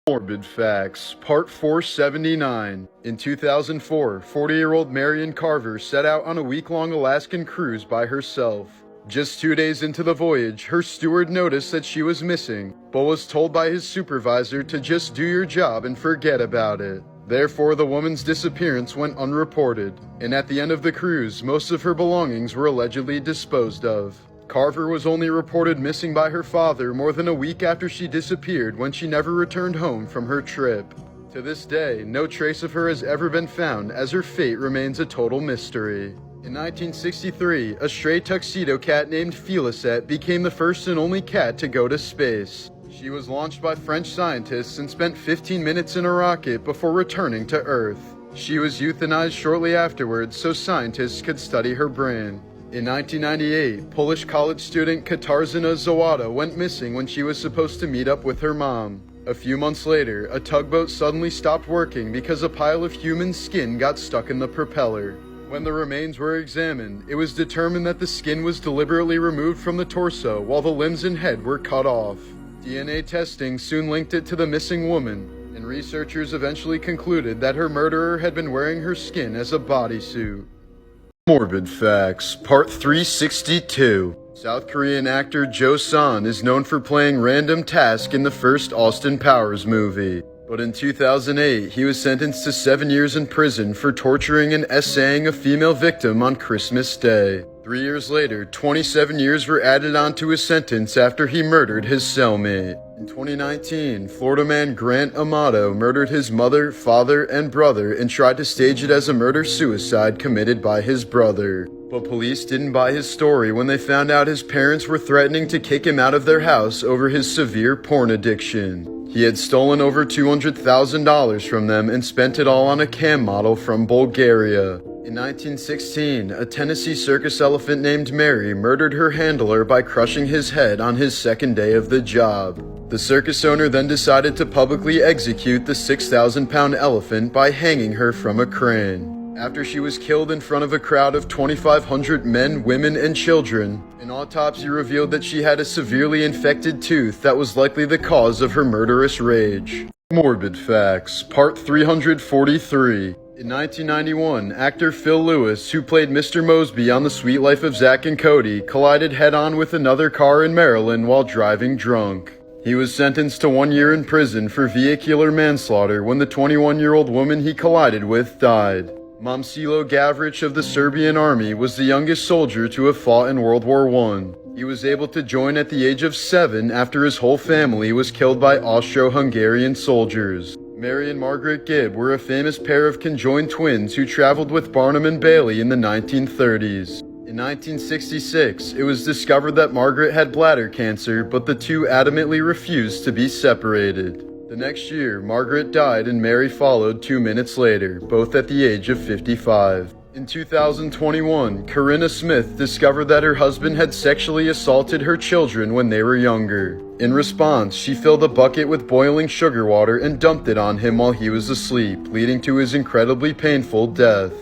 Morbid Facts, Part 479. In 2004, 40-year-old Marion Carver set out on a week-long Alaskan cruise by herself. Just 2 days into the voyage, her steward noticed that she was missing, but was told by his supervisor to just do your job and forget about it. Therefore, the woman's disappearance went unreported, and at the end of the cruise, most of her belongings were allegedly disposed of. Carver was only reported missing by her father more than a week after she disappeared, when she never returned home from her trip. To this day, no trace of her has ever been found, as her fate remains a total mystery. In 1963, a stray tuxedo cat named Félicette became the first and only cat to go to space. She was launched by French scientists and spent 15 minutes in a rocket before returning to Earth. She was euthanized shortly afterwards so scientists could study her brain. In 1998, Polish college student Katarzyna Zawada went missing when she was supposed to meet up with her mom. A few months later, a tugboat suddenly stopped working because a pile of human skin got stuck in the propeller. When the remains were examined, it was determined that the skin was deliberately removed from the torso while the limbs and head were cut off. DNA testing soon linked it to the missing woman, and researchers eventually concluded that her murderer had been wearing her skin as a bodysuit. Morbid Facts, Part 362. South Korean actor Jo Son is known for playing Random Task in the first Austin Powers movie. But in 2008, he was sentenced to 7 years in prison for torturing and essaying a female victim on Christmas Day. 3 years later, 27 years were added onto his sentence after he murdered his cellmate. In 2019, Florida man Grant Amato murdered his mother, father, and brother and tried to stage it as a murder-suicide committed by his brother. But police didn't buy his story when they found out his parents were threatening to kick him out of their house over his severe porn addiction. He had stolen over $200,000 from them and spent it all on a cam model from Bulgaria. In 1916, a Tennessee circus elephant named Mary murdered her handler by crushing his head on his second day of the job. The circus owner then decided to publicly execute the 6,000-pound elephant by hanging her from a crane. After she was killed in front of a crowd of 2,500 men, women, and children, an autopsy revealed that she had a severely infected tooth that was likely the cause of her murderous rage. Morbid Facts, Part 343. In 1991, actor Phil Lewis, who played Mr. Mosby on The Suite Life of Zack and Cody, collided head-on with another car in Maryland while driving drunk. He was sentenced to 1 year in prison for vehicular manslaughter when the 21-year-old woman he collided with died. Momcilo Gavrich of the Serbian army was the youngest soldier to have fought in World War I. He was able to join at the age of 7 after his whole family was killed by Austro-Hungarian soldiers. Mary and Margaret Gibb were a famous pair of conjoined twins who traveled with Barnum and Bailey in the 1930s. In 1966, it was discovered that Margaret had bladder cancer, but the two adamantly refused to be separated. The next year, Margaret died and Mary followed 2 minutes later, both at the age of 55. In 2021, Corinna Smith discovered that her husband had sexually assaulted her children when they were younger. In response, she filled a bucket with boiling sugar water and dumped it on him while he was asleep, leading to his incredibly painful death.